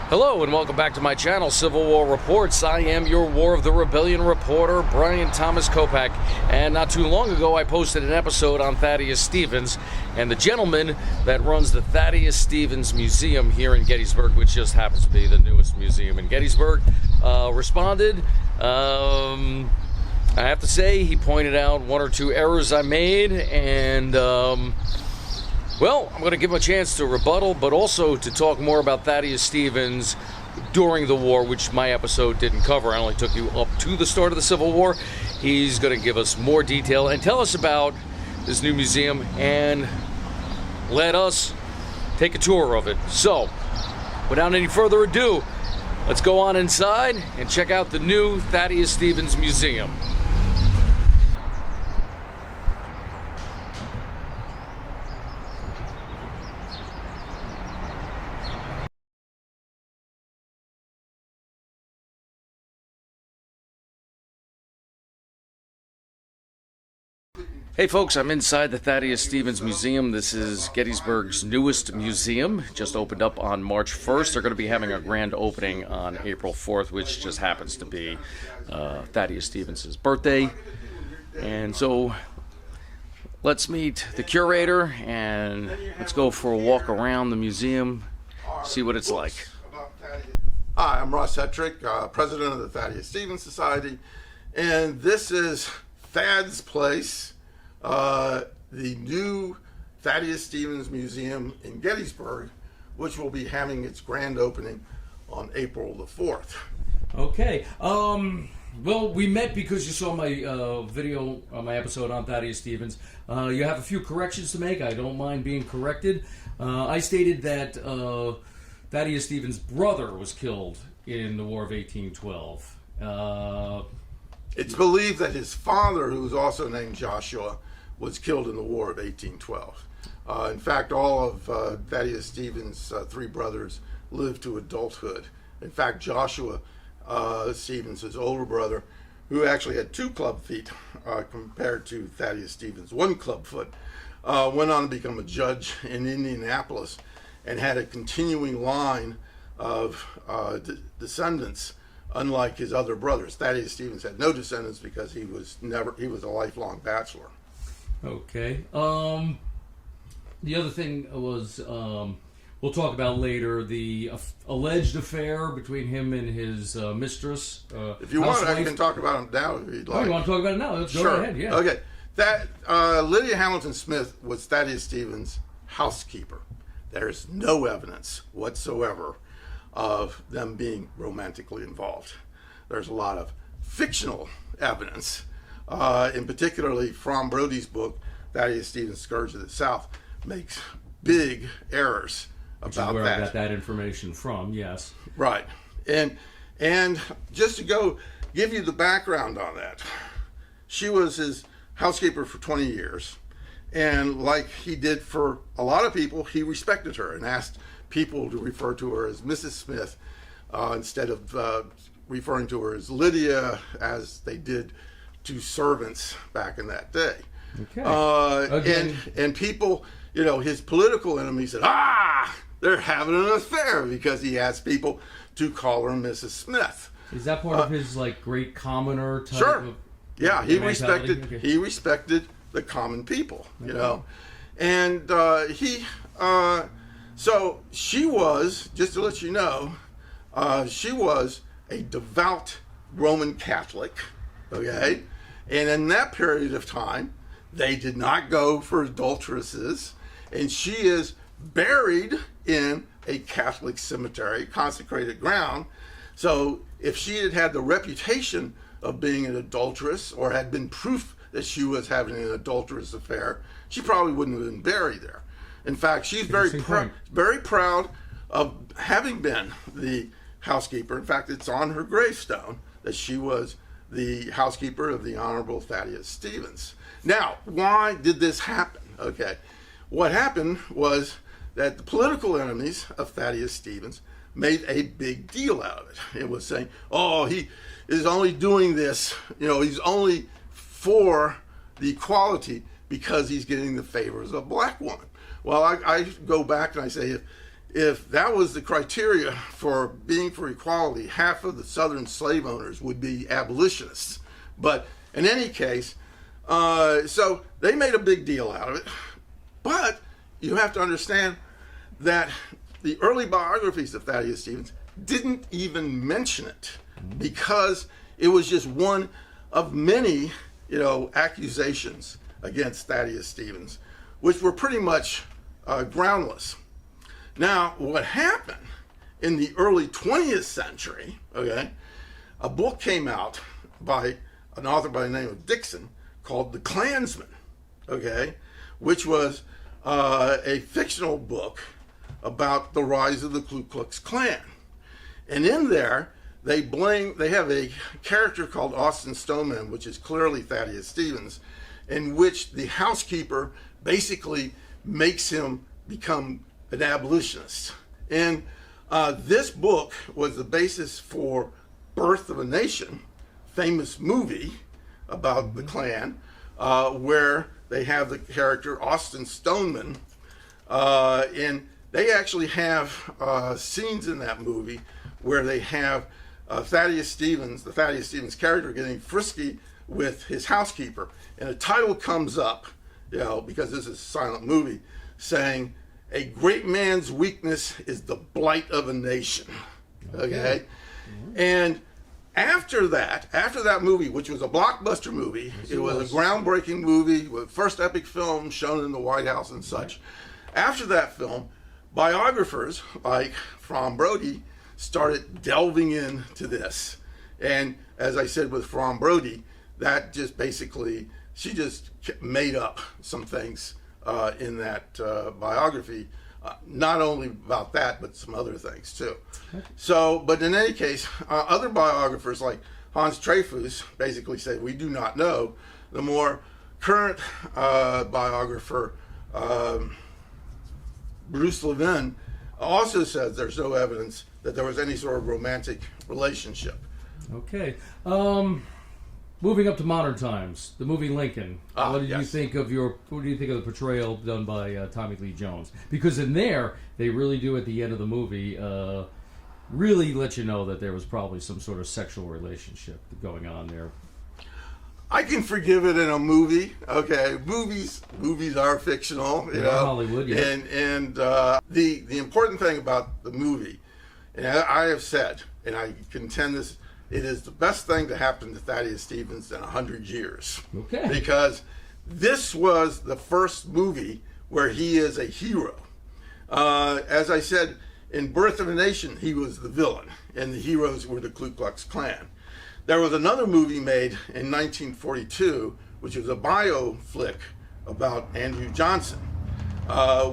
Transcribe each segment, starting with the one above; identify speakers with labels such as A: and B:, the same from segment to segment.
A: Hello and welcome back to my channel, Civil War Reports. I am your War of the Rebellion reporter, Brian Thomas Kopak. And not too long ago, I posted an episode on Thaddeus Stevens. And the gentleman that runs the Thaddeus Stevens Museum here in Gettysburg, which just happens to be the newest museum in Gettysburg, responded. I have to say, he pointed out one or two errors I made, and well, I'm going to give him a chance to rebuttal, but also to talk more about Thaddeus Stevens during the war, which my episode didn't cover. I only took you up to the start of the Civil War. He's going to give us more detail and tell us about this new museum and let us take a tour of it. So, without any further ado, let's go on inside and check out the new Thaddeus Stevens Museum. Hey folks, I'm inside the Thaddeus Stevens Museum. This is Gettysburg's newest museum. Just opened up on March 1st. They're going to be having a grand opening on April 4th, which just happens to be Thaddeus Stevens' birthday. And so let's meet the curator and let's go for a walk around the museum, see what it's like.
B: Hi, I'm Ross Hetrick, president of the Thaddeus Stevens Society, and this is Thad's place. The new Thaddeus Stevens Museum in Gettysburg, which will be having its grand opening on April the 4th.
A: Okay. Well, we met because you saw my video, my episode on Thaddeus Stevens. You have a few corrections to make. I don't mind being corrected. I stated that Thaddeus Stevens' brother was killed in the War of 1812.
B: It's believed that his father, who was also named Joshua, was killed in the War of 1812. In fact, all of Thaddeus Stevens' three brothers lived to adulthood. In fact, Joshua Stevens, his older brother, who actually had 2 club feet compared to Thaddeus Stevens' 1 club foot, went on to become a judge in Indianapolis and had a continuing line of descendants. Unlike his other brothers, Thaddeus Stevens had no descendants because he was a lifelong bachelor.
A: Okay. The other thing was, we'll talk about later, the alleged affair between him and his mistress.
B: If you want, I can talk about him now if you'd like.
A: Oh, you want to talk about it now? Let's
B: Sure.
A: go ahead, yeah.
B: Okay. Lydia Hamilton Smith was Thaddeus Stevens' housekeeper. There's no evidence whatsoever of them being romantically involved. There's a lot of fictional evidence, in particularly from Brody's book, Thaddeus Stevens' Scourge of the South, makes big errors about that. Which is where I
A: got that information from, yes.
B: Right. And just to go give you the background on that, she was his housekeeper for 20 years, and like he did for a lot of people, he respected her and asked people to refer to her as Mrs. Smith instead of referring to her as Lydia, as they did to servants back in that day. Okay. And people, you know, his political enemies said, they're having an affair because he asked people to call her Mrs. Smith.
A: Is that part of his like great commoner type?
B: Sure.
A: Of
B: yeah, he respected.
A: Okay.
B: He respected the common people, you know, and so she was, just to let you know, she was a devout Roman Catholic, okay? And in that period of time, they did not go for adulteresses, and she is buried in a Catholic cemetery, consecrated ground. So if she had had the reputation of being an adulteress or had been proof that she was having an adulterous affair, she probably wouldn't have been buried there. In fact, she's very proud of having been the housekeeper. In fact, it's on her gravestone that she was the housekeeper of the Honorable Thaddeus Stevens. Now, why did this happen? Okay, what happened was that the political enemies of Thaddeus Stevens made a big deal out of it. It was saying, oh, he is only doing this, you know, he's only for the equality because he's getting the favors of a black woman. Well, I go back and I say, if that was the criteria for being for equality, half of the Southern slave owners would be abolitionists. But in any case, so they made a big deal out of it. But you have to understand that the early biographies of Thaddeus Stevens didn't even mention it, because it was just one of many, accusations against Thaddeus Stevens, which were pretty much groundless. Now, what happened in the early 20th century, a book came out by an author by the name of Dixon called The Klansman, which was a fictional book about the rise of the Ku Klux Klan. And in there, they have a character called Austin Stoneman, which is clearly Thaddeus Stevens, in which the housekeeper basically makes him become an abolitionist. And this book was the basis for Birth of a Nation, famous movie about the Klan, where they have the character Austin Stoneman, and they actually have scenes in that movie where they have the Thaddeus Stevens character getting frisky with his housekeeper, and a title comes up, because this is a silent movie, saying, "A great man's weakness is the blight of a nation." Okay? And after that movie, which was a blockbuster movie, it was a groundbreaking movie, with first epic film shown in the White House and such. After that film, biographers like From Brody started delving into this. And as I said with From Brody, that just basically, she just made up some things in that biography, not only about that, but some other things too. So, but in any case, other biographers like Hans Dreyfus basically say, we do not know. The more current biographer, Bruce Levin, also says there's no evidence that there was any sort of romantic relationship.
C: Okay. Moving up to modern times, the movie Lincoln. What did you think of the portrayal done by Tommy Lee Jones? Because in there, they really do at the end of the movie really let you know that there was probably some sort of sexual relationship going on there.
B: I can forgive it in a movie. Okay, movies are fictional, you know.
C: Hollywood, yeah.
B: And the important thing about the movie, and I have said, and I contend this, it is the best thing to happen to Thaddeus Stevens in 100 years.
C: Okay.
B: Because this was the first movie where he is a hero. As I said, in Birth of a Nation, he was the villain, and the heroes were the Ku Klux Klan. There was another movie made in 1942, which was a bioflick about Andrew Johnson,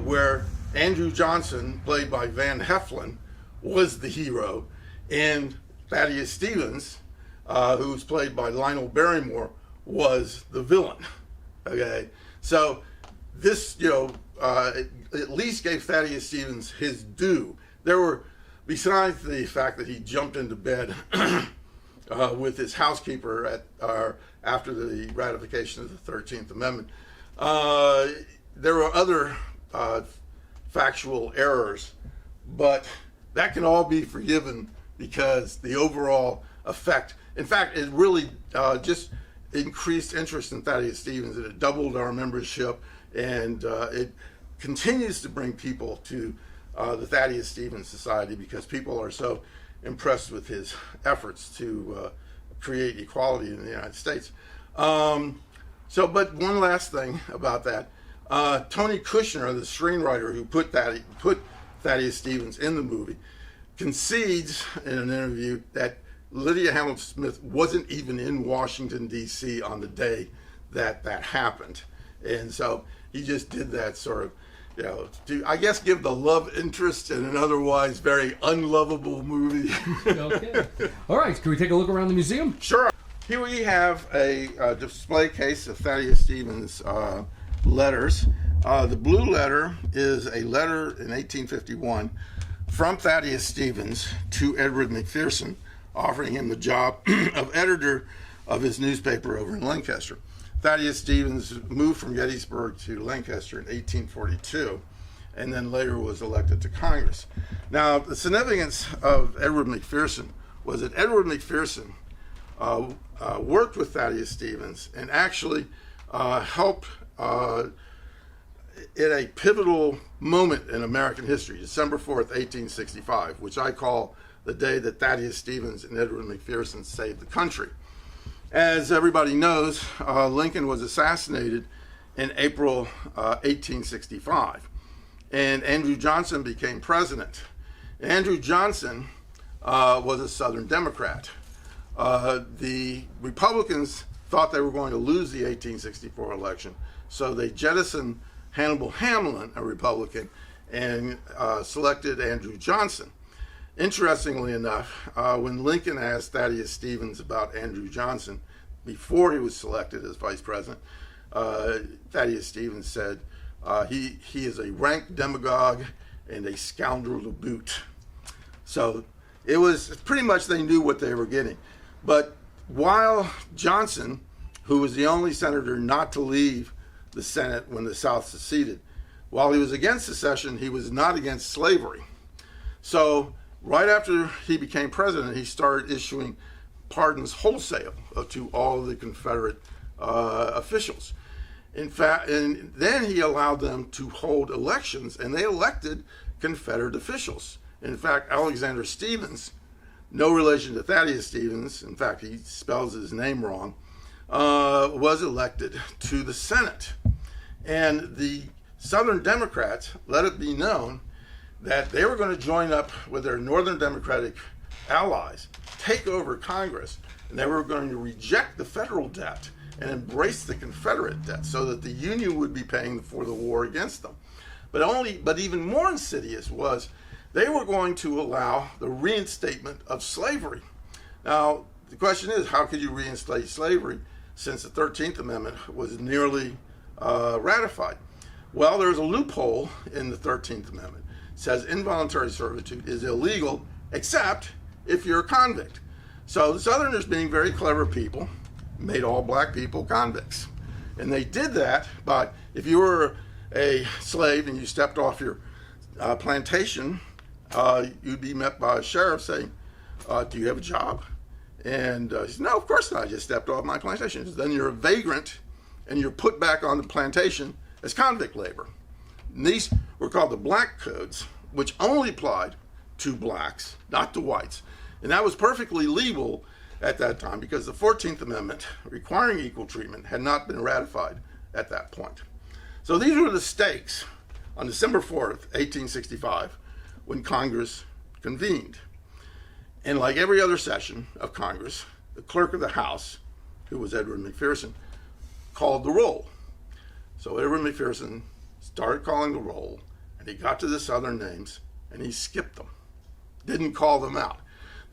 B: where Andrew Johnson, played by Van Heflin, was the hero, and Thaddeus Stevens, who was played by Lionel Barrymore, was the villain. Okay, so this, at least gave Thaddeus Stevens his due. There were, besides the fact that he jumped into bed with his housekeeper after the ratification of the 13th Amendment, there were other factual errors, but that can all be forgiven because the overall effect, in fact, it really just increased interest in Thaddeus Stevens, and it doubled our membership, and it continues to bring people to the Thaddeus Stevens Society because people are so impressed with his efforts to create equality in the United States. But one last thing about that, Tony Kushner, the screenwriter who put Thaddeus Stevens in the movie, concedes in an interview that Lydia Hamilton Smith wasn't even in Washington, D.C. on the day that happened. And so he just did that sort of, to, I guess, give the love interest in an otherwise very unlovable movie.
C: Okay. All right. Can we take a look around the museum?
B: Sure. Here we have a display case of Thaddeus Stevens letters. The blue letter is a letter in 1851 from Thaddeus Stevens to Edward McPherson, offering him the job of editor of his newspaper over in Lancaster. Thaddeus Stevens moved from Gettysburg to Lancaster in 1842, and then later was elected to Congress. Now, the significance of Edward McPherson was that Edward McPherson worked with Thaddeus Stevens and actually helped at a pivotal moment in American history, December 4th, 1865, which I call the day that Thaddeus Stevens and Edward McPherson saved the country. As everybody knows, Lincoln was assassinated in April 1865, and Andrew Johnson became president. Andrew Johnson was a Southern Democrat. The Republicans thought they were going to lose the 1864 election, so they jettisoned Hannibal Hamlin, a Republican, and selected Andrew Johnson. Interestingly enough, when Lincoln asked Thaddeus Stevens about Andrew Johnson before he was selected as vice president, Thaddeus Stevens said, he is a rank demagogue and a scoundrel to boot. So it was pretty much they knew what they were getting. But while Johnson, who was the only senator not to leave the Senate when the South seceded, while he was against secession, he was not against slavery. So right after he became president, he started issuing pardons wholesale to all of the Confederate officials. In fact, and then he allowed them to hold elections, and they elected Confederate officials. In fact, Alexander Stevens, no relation to Thaddeus Stevens, in fact, he spells his name wrong, was elected to the Senate. And the Southern Democrats let it be known that they were going to join up with their Northern Democratic allies, take over Congress, and they were going to reject the federal debt and embrace the Confederate debt so that the Union would be paying for the war against them. But even more insidious was they were going to allow the reinstatement of slavery. Now, the question is, how could you reinstate slavery since the 13th Amendment was nearly ratified? Well, there's a loophole in the 13th Amendment. It says involuntary servitude is illegal except if you're a convict. So the Southerners, being very clever people, made all black people convicts. And they did that by, if you were a slave and you stepped off your plantation, you'd be met by a sheriff saying, do you have a job? And he said, no, of course not. I just stepped off my plantation. He said, then you're a vagrant and you're put back on the plantation as convict labor. And these were called the black codes, which only applied to blacks, not to whites. And that was perfectly legal at that time because the 14th Amendment requiring equal treatment had not been ratified at that point. So these were the stakes on December 4th, 1865, when Congress convened. And like every other session of Congress, the clerk of the House, who was Edward McPherson, called the roll. So Edward McPherson started calling the roll, and he got to the Southern names, and he skipped them, didn't call them out.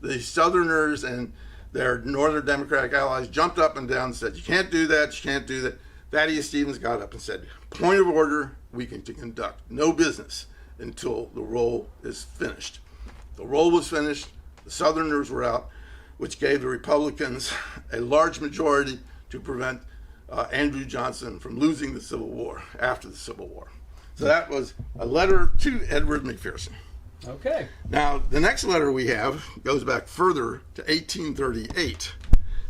B: The Southerners and their Northern Democratic allies jumped up and down and said, you can't do that, you can't do that. Thaddeus Stevens got up and said, point of order, we can conduct no business until the roll is finished. The roll was finished, the Southerners were out, which gave the Republicans a large majority to prevent Andrew Johnson from losing the Civil War after the Civil War. So that was a letter to Edward McPherson.
C: Okay.
B: Now, the next letter we have goes back further to 1838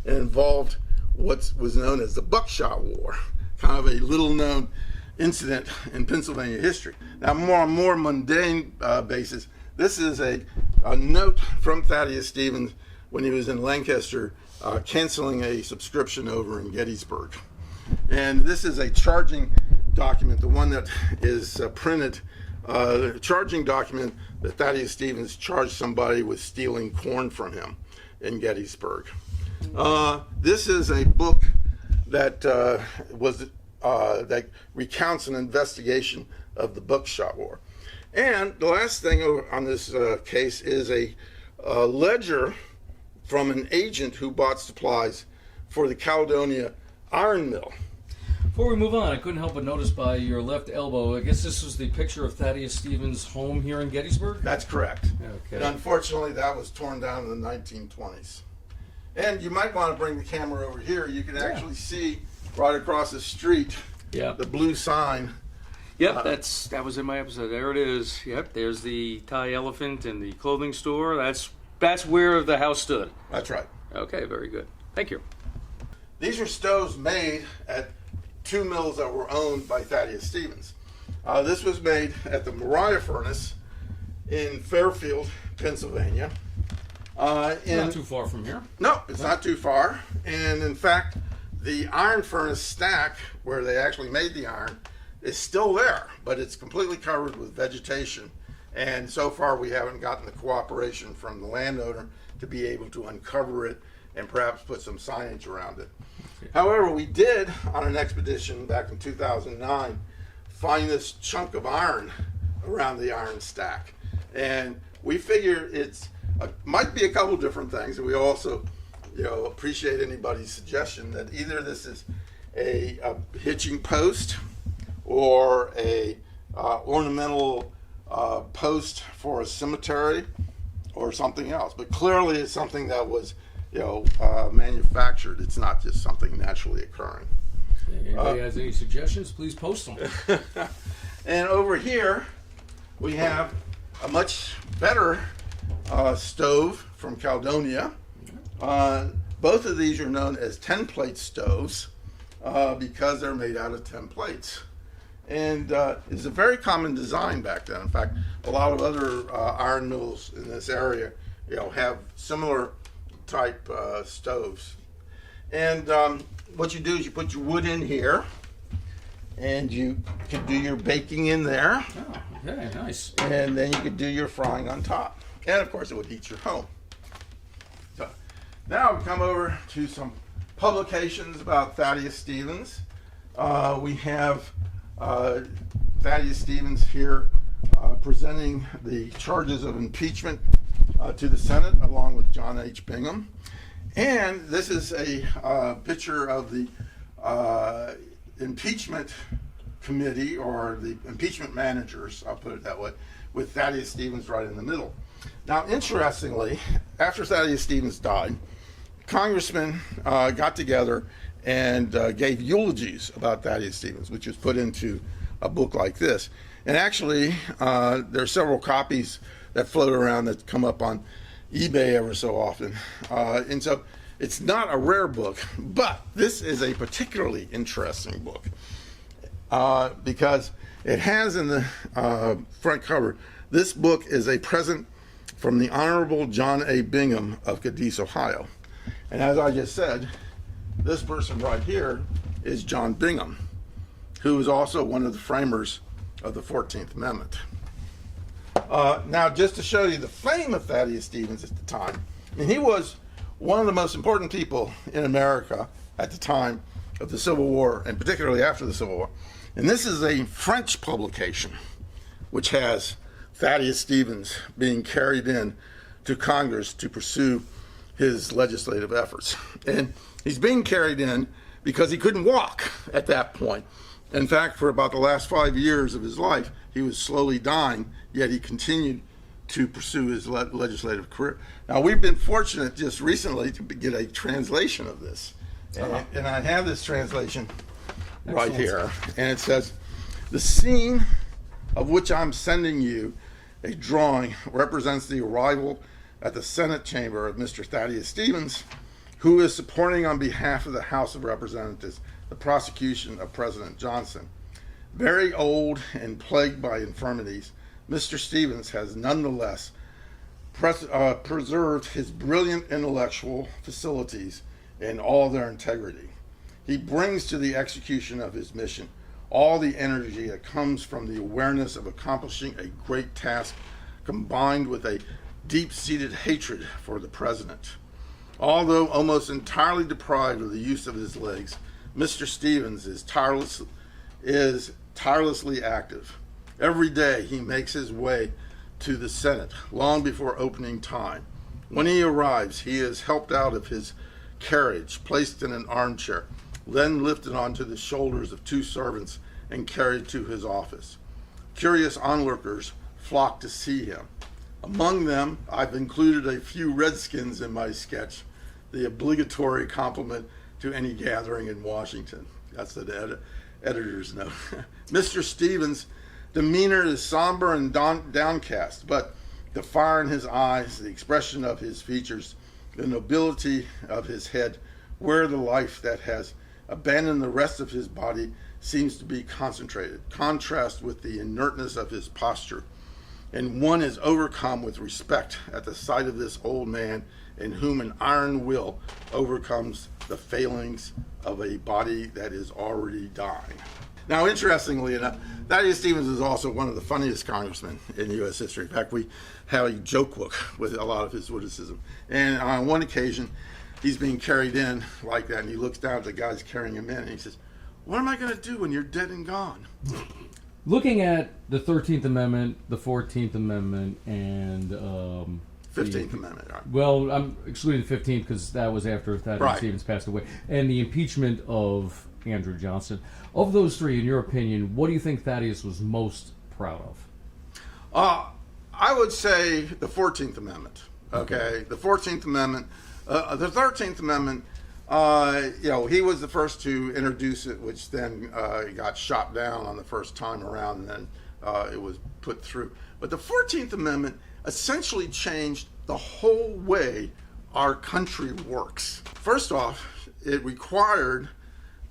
B: and involved what was known as the Buckshot War, kind of a little-known incident in Pennsylvania history. Now, on a more mundane basis, this is a note from Thaddeus Stevens when he was in Lancaster canceling a subscription over in Gettysburg. And this is a charging document, the one that is printed, charging document that Thaddeus Stevens charged somebody with stealing corn from him in Gettysburg. This is a book that that recounts an investigation of the Buckshot War. And the last thing on this case is a ledger from an agent who bought supplies for the Caledonia iron mill.
C: Before we move on, I couldn't help but notice by your left elbow, I guess this was the picture of Thaddeus Stevens' home here in Gettysburg?
B: That's correct.
C: Okay.
B: And unfortunately, that was torn down in the 1920s. And you might want to bring the camera over here. You can actually see right across the street the blue sign
D: Yep, that was in my episode. There it is. Yep, there's the Thai elephant and the clothing store. That's where the house stood.
B: That's right.
D: Okay, very good. Thank you.
B: These are stoves made at two mills that were owned by Thaddeus Stevens. This was made at the Mariah Furnace in Fairfield, Pennsylvania.
C: Not too far from here.
B: No, it's not too far. And in fact, the iron furnace stack where they actually made the iron is still there, but it's completely covered with vegetation. And so far, we haven't gotten the cooperation from the landowner to be able to uncover it and perhaps put some signage around it. Okay. However, we did, on an expedition back in 2009, find this chunk of iron around the iron stack. And we figure it's might be a couple different things. And we also, appreciate anybody's suggestion that either this is a hitching post or a ornamental post for a cemetery or something else. But clearly it's something that was manufactured. It's not just something naturally occurring.
C: Anybody has any suggestions, please post them.
B: And over here we have a much better stove from Caledonia. Both of these are known as 10-plate stoves because they're made out of 10 plates. And it's a very common design back then. In fact, a lot of other iron mills in this area, have similar type stoves. And what you do is you put your wood in here, and you can do your baking in there.
C: Oh, okay, nice.
B: And then you could do your frying on top. And of course, it would heat your home. So now we come over to some publications about Thaddeus Stevens. We have Thaddeus Stevens here presenting the charges of impeachment to the Senate along with John H. Bingham. And this is a picture of the impeachment committee, or the impeachment managers, I'll put it that way, with Thaddeus Stevens right in the middle. Now, interestingly, after Thaddeus Stevens died, congressmen got together and gave eulogies about Thaddeus Stevens, which was put into a book like this. And actually, there are several copies that float around that come up on eBay ever so often. And so it's not a rare book, but this is a particularly interesting book because it has in the front cover, this book is a present from the Honorable John A. Bingham of Cadiz, Ohio. And as I just said, this person right here is John Bingham, who is also one of the framers of the 14th Amendment. Now, just to show you the fame of Thaddeus Stevens at the time, he was one of the most important people in America at the time of the Civil War, and particularly after the Civil War. And this is a French publication, which has Thaddeus Stevens being carried in to Congress to pursue his legislative efforts. And he's being carried in because he couldn't walk at that point. In fact, for about the last 5 years of his life, he was slowly dying, yet he continued to pursue his legislative career. Now, we've been fortunate just recently to get a translation of this. And I have this translation right here. And it says, "The scene of which I'm sending you a drawing represents the arrival at the Senate chamber of Mr. Thaddeus Stevens, who is supporting on behalf of the House of Representatives the prosecution of President Johnson. Very old and plagued by infirmities, Mr. Stevens has nonetheless preserved his brilliant intellectual facilities in all their integrity. He brings to the execution of his mission all the energy that comes from the awareness of accomplishing a great task, combined with a deep-seated hatred for the president. Although almost entirely deprived of the use of his legs, Mr. Stevens is tirelessly active. Every day he makes his way to the Senate long before opening time. When he arrives, he is helped out of his carriage, placed in an armchair, then lifted onto the shoulders of two servants and carried to his office. Curious onlookers flock to see him. Among them, I've included a few Redskins in my sketch, the obligatory compliment to any gathering in Washington." That's what the editors know. Mr. Stevens' demeanor is somber and downcast, but the fire in his eyes, the expression of his features, the nobility of his head, where the life that has abandoned the rest of his body seems to be concentrated. Contrast with the inertness of his posture. And one is overcome with respect at the sight of this old man in whom an iron will overcomes the failings of a body that is already dying. Now, interestingly enough, Thaddeus Stevens is also one of the funniest congressmen in U.S. history. In fact, we have a joke book with a lot of his witticism. And on one occasion, he's being carried in like that, and he looks down at the guys carrying him in, and he says, "What am I going to do when you're dead and gone?"
C: Looking at the 13th Amendment, the 14th Amendment, and
B: 15th Amendment. Right.
C: Well, I'm excluding the 15th because that was after Thaddeus Stevens passed away, and the impeachment of Andrew Johnson. Of those three, in your opinion, what do you think Thaddeus was most proud of?
B: I would say the 14th Amendment. Okay, the 14th Amendment. The 13th Amendment, he was the first to introduce it, which then got shot down on the first time around, and then it was put through. But the 14th Amendment essentially changed the whole way our country works. First off, it required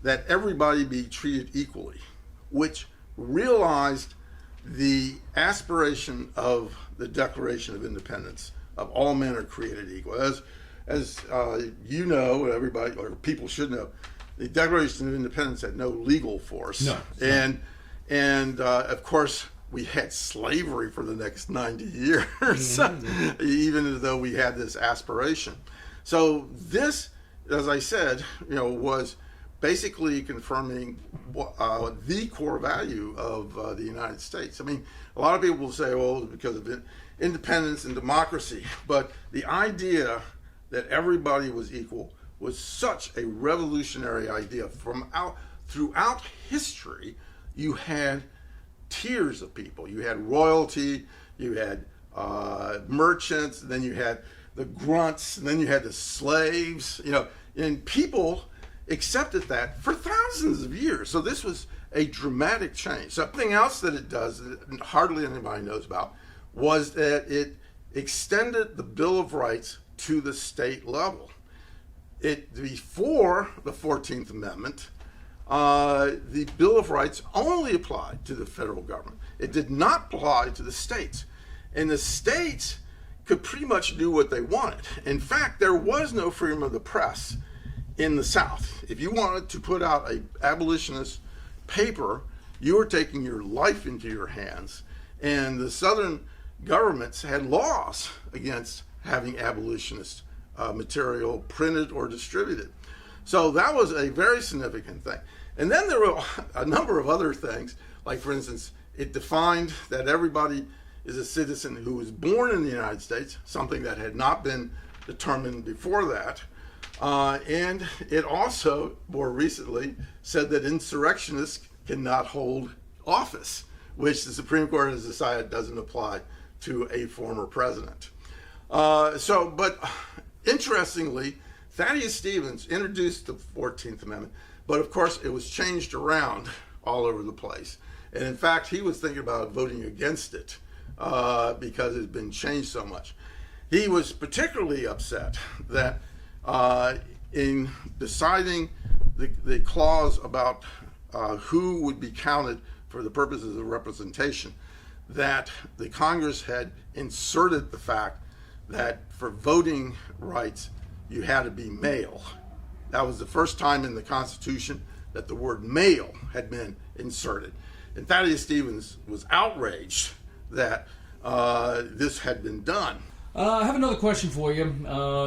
B: that everybody be treated equally, which realized the aspiration of the Declaration of Independence of all men are created equal. As you know, everybody or people should know, the Declaration of Independence had no legal force.
C: No.
B: And of course, we had slavery for the next 90 years, even though we had this aspiration. So this, as I said, was basically confirming the core value of the United States. I mean, a lot of people will say, "Oh, because of independence and democracy," but the idea that everybody was equal was such a revolutionary idea. Throughout history, you had tiers of people. You had royalty, you had merchants, then you had the grunts, and then you had the slaves, and people accepted that for thousands of years. So this was a dramatic change. Something else that it does that hardly anybody knows about was that it extended the Bill of Rights to the state level. Before the 14th Amendment, the Bill of Rights only applied to the federal government. It did not apply to the states. And the states could pretty much do what they wanted. In fact, there was no freedom of the press in the South. If you wanted to put out an abolitionist paper, you were taking your life into your hands. And the Southern governments had laws against having abolitionist material printed or distributed. So that was a very significant thing. And then there were a number of other things, like, for instance, it defined that everybody is a citizen who was born in the United States, something that had not been determined before that. And it also, more recently, said that insurrectionists cannot hold office, which the Supreme Court has decided doesn't apply to a former president. But interestingly, Thaddeus Stevens introduced the 14th Amendment, but of course it was changed around all over the place. And in fact, he was thinking about voting against it because it had been changed so much. He was particularly upset that in deciding the clause about who would be counted for the purposes of representation, that the Congress had inserted the fact that for voting rights, you had to be male. That was the first time in the Constitution that the word male had been inserted. And Thaddeus Stevens was outraged that this had been done.
C: I have another question for you.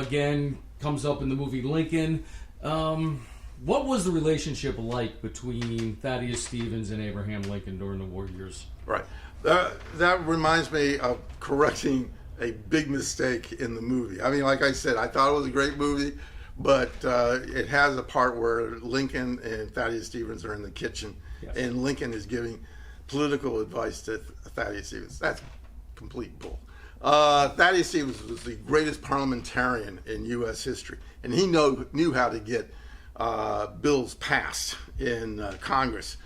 C: Again, comes up in the movie Lincoln. What was the relationship like between Thaddeus Stevens and Abraham Lincoln during the war years?
B: Right. That reminds me of correcting a big mistake in the movie. I mean, like I said, I thought it was a great movie, but it has a part where Lincoln and Thaddeus Stevens are in the kitchen, yes, and Lincoln is giving political advice to Thaddeus Stevens. That's complete bull. Thaddeus Stevens was the greatest parliamentarian in U.S. history, and he knew how to get bills passed in Congress.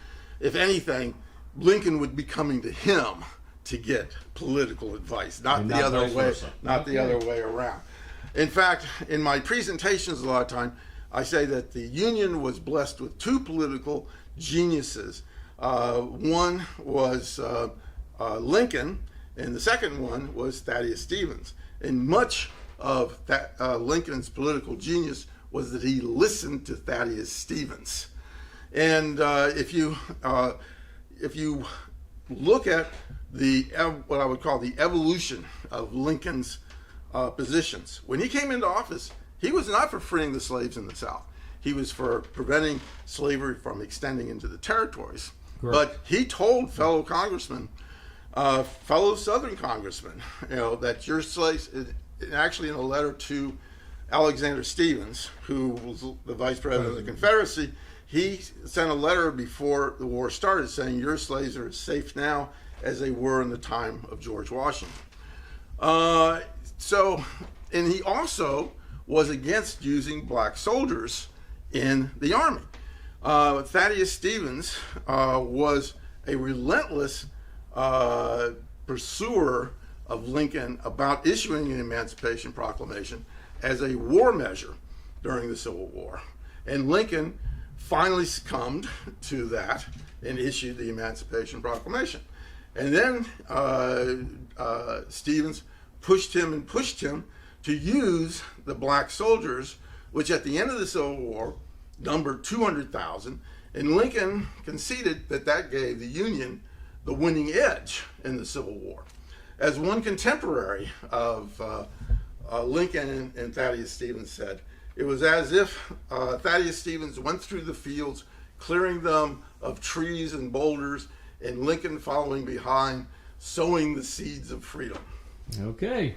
B: If anything, Lincoln would be coming to him to get political advice, not the other way, the other way around. In fact, in my presentations a lot of time, I say that the Union was blessed with two political geniuses. One was Lincoln, and the second one was Thaddeus Stevens. And much of Lincoln's political genius was that he listened to Thaddeus Stevens. And if you look at what I would call the evolution of Lincoln's positions, when he came into office, he was not for freeing the slaves in the South. He was for preventing slavery from extending into the territories. Correct. But he told fellow congressmen, fellow Southern congressmen, that your slaves, actually in a letter to Alexander Stevens, who was the vice president of the Confederacy, he sent a letter before the war started saying your slaves are as safe now as they were in the time of George Washington. And he also was against using black soldiers in the army. Thaddeus Stevens was a relentless pursuer of Lincoln about issuing an Emancipation Proclamation as a war measure during the Civil War. And Lincoln finally succumbed to that and issued the Emancipation Proclamation. And then Stevens pushed him to use the black soldiers, which at the end of the Civil War numbered 200,000, and Lincoln conceded that gave the Union the winning edge in the Civil War. As one contemporary of Lincoln and Thaddeus Stevens said, it was as if Thaddeus Stevens went through the fields, clearing them of trees and boulders, and Lincoln following behind, sowing the seeds of freedom.
C: Okay.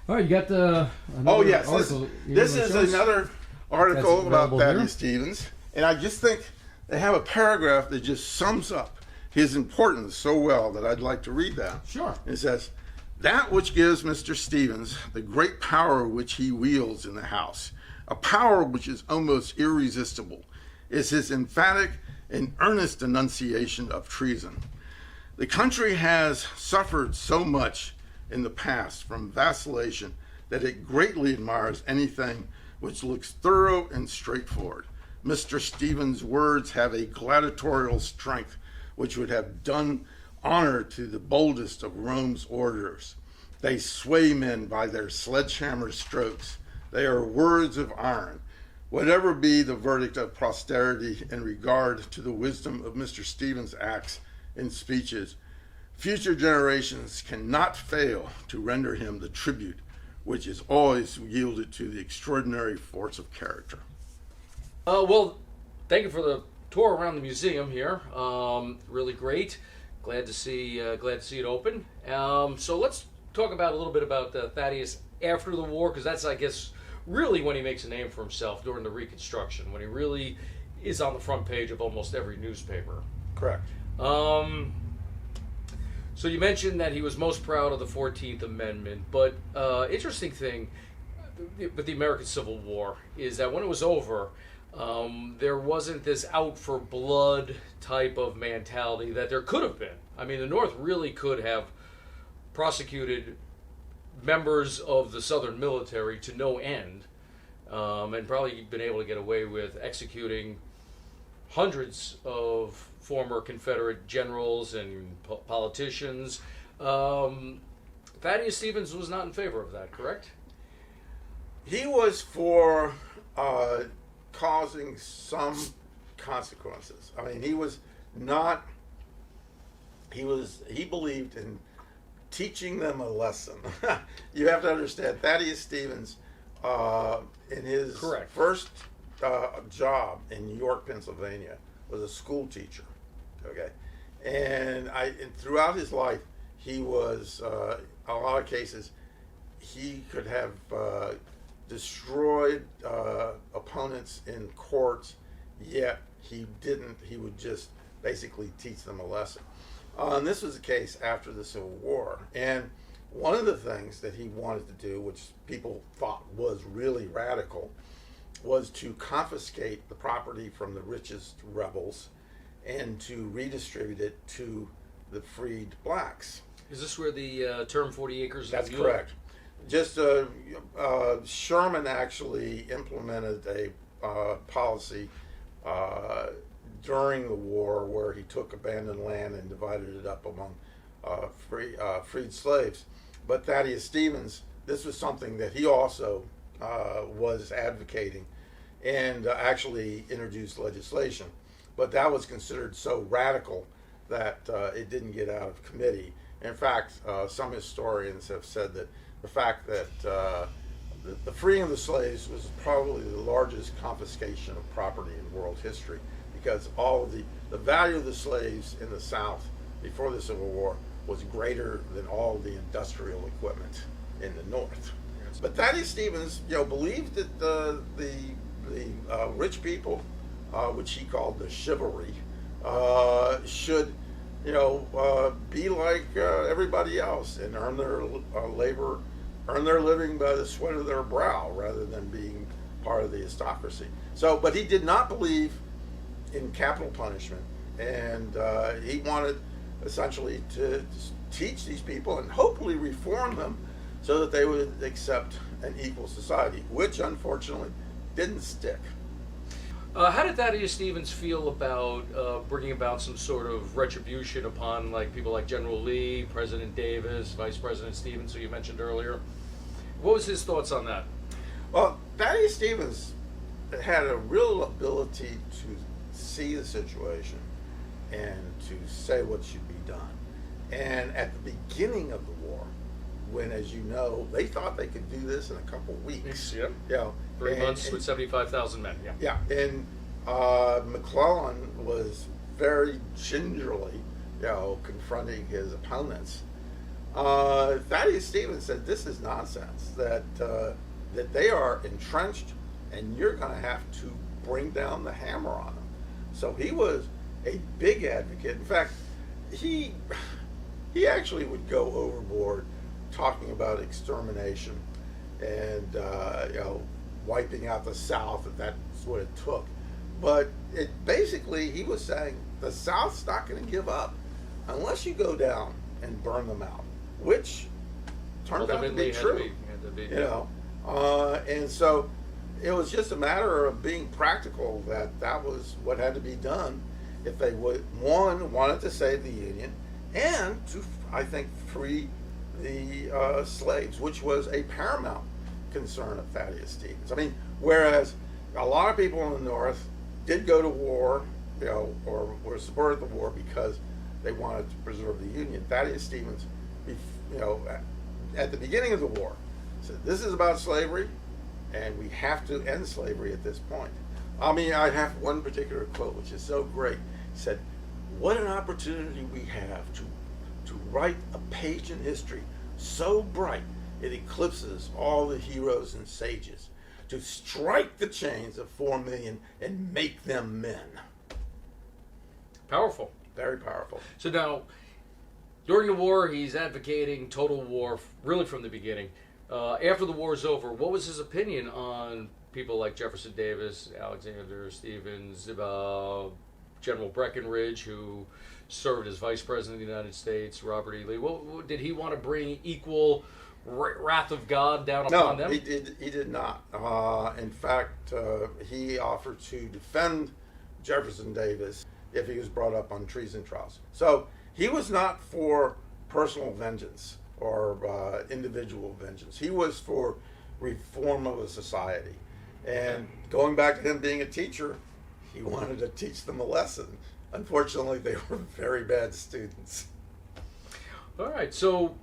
C: All right, you got the
B: article. This is another article about Thaddeus Stevens, and I just think they have a paragraph that just sums up his importance so well that I'd like to read that.
C: Sure.
B: It says, "That which gives Mr. Stevens the great power which he wields in the House, a power which is almost irresistible, is his emphatic and earnest denunciation of treason. The country has suffered so much in the past from vacillation that it greatly admires anything which looks thorough and straightforward. Mr. Stevens' words have a gladiatorial strength which would have done honor to the boldest of Rome's orators. They sway men by their sledgehammer strokes. They are words of iron. Whatever be the verdict of posterity in regard to the wisdom of Mr. Stevens' acts and speeches, future generations cannot fail to render him the tribute which is always yielded to the extraordinary force of character."
A: Well, thank you for the tour around the museum here. Really great. Glad to see it open. So let's talk about a little bit about Thaddeus after the war, because that's, I guess, really when he makes a name for himself during the Reconstruction, when he really is on the front page of almost every newspaper.
B: Correct.
A: So you mentioned that he was most proud of the 14th Amendment, but interesting thing with the American Civil War is that when it was over, there wasn't this out for blood type of mentality that there could have been. I mean, the North really could have prosecuted members of the Southern military to no end, and probably been able to get away with executing hundreds of former Confederate generals and politicians. Thaddeus Stevens was not in favor of that, correct?
B: He was for causing some consequences. I mean, he believed in teaching them a lesson. You have to understand, Thaddeus Stevens, in his first job in York, Pennsylvania, was a school teacher. Okay, and throughout his life, he was, a lot of cases, he could have destroyed opponents in courts, yet he didn't. He would just basically teach them a lesson. And this was the case after the Civil War. And one of the things that he wanted to do, which people thought was really radical, was to confiscate the property from the richest rebels and to redistribute it to the freed blacks.
A: Is this where the term 40 acres?
B: That's correct. Just Sherman actually implemented a policy during the war where he took abandoned land and divided it up among freed slaves. But Thaddeus Stevens, this was something that he also was advocating and actually introduced legislation. But that was considered so radical that it didn't get out of committee. In fact, some historians have said that the fact that the freeing of the slaves was probably the largest confiscation of property in world history, because all of the value of the slaves in the South before the Civil War was greater than all the industrial equipment in the North. But Thaddeus Stevens, believed that the rich people, which he called the chivalry, should, be like everybody else and earn their earn their living by the sweat of their brow rather than being part of the aristocracy. So, but he did not believe in capital punishment, and he wanted essentially to teach these people and hopefully reform them so that they would accept an equal society, which unfortunately didn't stick.
A: How did Thaddeus Stevens feel about bringing about some sort of retribution upon people like General Lee, President Davis, Vice President Stevens, who you mentioned earlier? What was his thoughts on that?
B: Well, Thaddeus Stevens had a real ability to see the situation and to say what should be done. And at the beginning of the war, when, as you know, they thought they could do this in a couple weeks.
A: Yep. 3 months with 75,000 men. Yeah.
B: Yeah. And McClellan was very gingerly, confronting his opponents. Thaddeus Stevens said, "This is nonsense. That they are entrenched, and you're going to have to bring down the hammer on them." So he was a big advocate. In fact, he actually would go overboard talking about extermination and wiping out the South, if that's what it took. But basically he was saying the South's not going to give up unless you go down and burn them out, which turned out to be true. And so it was just a matter of being practical, that was what had to be done if they wanted to save the Union and to, I think, free the slaves, which was a paramount concern of Thaddeus Stevens. I mean, whereas a lot of people in the North did go to war, or were supported the war because they wanted to preserve the Union, Thaddeus Stevens, at the beginning of the war, said, "This is about slavery, and we have to end slavery at this point." I mean, I have one particular quote which is so great. He said, "What an opportunity we have to write a page in history so bright it eclipses all the heroes and sages, to strike the chains of 4 million and make them men."
A: Powerful.
B: Very powerful.
A: So now, during the war, he's advocating total war, really from the beginning. After the war is over, what was his opinion on people like Jefferson Davis, Alexander Stevens, General Breckinridge, who served as Vice President of the United States, Robert E. Lee? Did he want to bring equal wrath of God down upon them?
B: No, he did not. In fact, he offered to defend Jefferson Davis if he was brought up on treason trials. So he was not for personal vengeance or individual vengeance. He was for reform of a society. And going back to him being a teacher, he wanted to teach them a lesson. Unfortunately, they were very bad students.
A: All right, so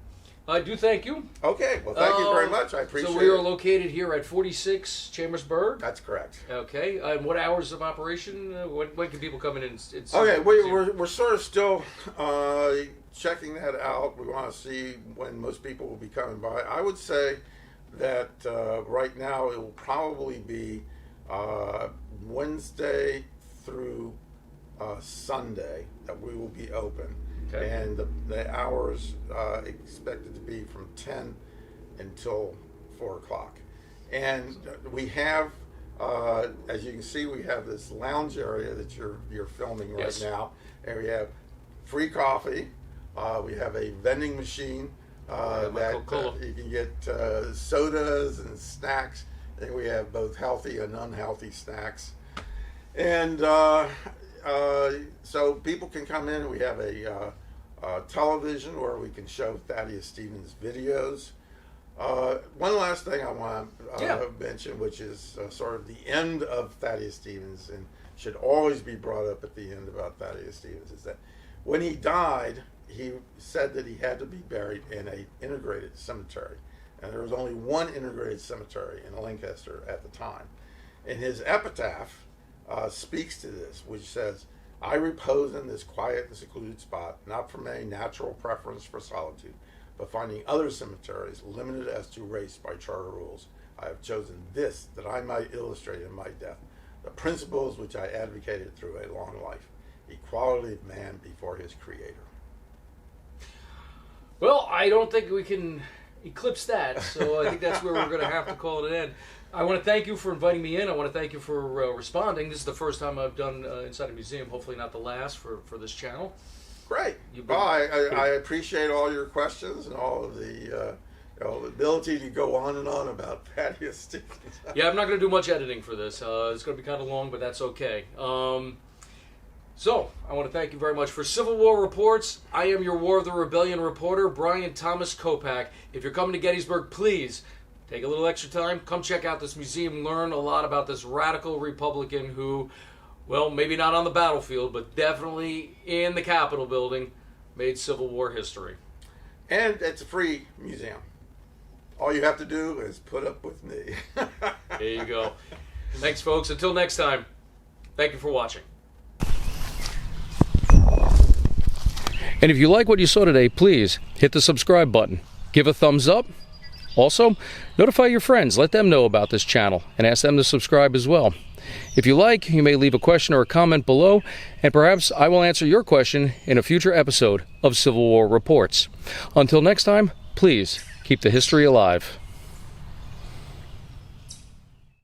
A: I do thank you.
B: Okay, well, thank you very much. I appreciate it.
A: So we are located here at 46 Chambersburg.
B: That's correct.
A: Okay, and what hours of operation? When can people come in and see?
B: Okay, we're sort of still checking that out. We want to see when most people will be coming by. I would say that right now it will probably be Wednesday through Sunday that we will be open. Okay. And the hours expected to be from 10 until 4 o'clock. And we have As you can see, we have this lounge area that you're filming right
A: Yes.
B: now, and we have free coffee. We have a vending machine
A: my
B: that
A: Coca-Cola.
B: you can get sodas and snacks. I think we have both healthy and unhealthy snacks, and so people can come in. We have a television where we can show Thaddeus Stevens videos. One last thing I want to mention, which is sort of the end of Thaddeus Stevens, and should always be brought up at the end about Thaddeus Stevens, is that when he died, he said that he had to be buried in an integrated cemetery. And there was only one integrated cemetery in Lancaster at the time. And his epitaph speaks to this, which says, "I repose in this quiet and secluded spot, not from a natural preference for solitude, but finding other cemeteries limited as to race by charter rules. I have chosen this that I might illustrate in my death the principles which I advocated through a long life, equality of man before his creator."
D: Well, I don't think we can eclipse that, so I think that's where we're going to have to call it an end. I want to thank you for inviting me in. I want to thank you for responding. This is the first time I've done Inside a Museum, hopefully not the last for this channel.
B: Great.
D: You've been-
B: Well, I appreciate all your questions and all of the ability to go on and on about Thaddeus Stevens.
D: Yeah, I'm not going to do much editing for this. It's going to be kind of long, but that's okay. So, I want to thank you very much for Civil War Reports. I am your War of the Rebellion reporter, Brian Thomas Kopak. If you're coming to Gettysburg, please take a little extra time. Come check out this museum. Learn a lot about this radical Republican who, well, maybe not on the battlefield, but definitely in the Capitol building, made Civil War history.
B: And it's a free museum. All you have to do is put up with me.
D: There you go. Thanks, folks. Until next time, thank you for watching.
A: And if you like what you saw today, please hit the subscribe button. Give a thumbs up. Also, notify your friends. Let them know about this channel and ask them to subscribe as well. If you like, you may leave a question or a comment below, and perhaps I will answer your question in a future episode of Civil War Reports. Until next time, please keep the history alive.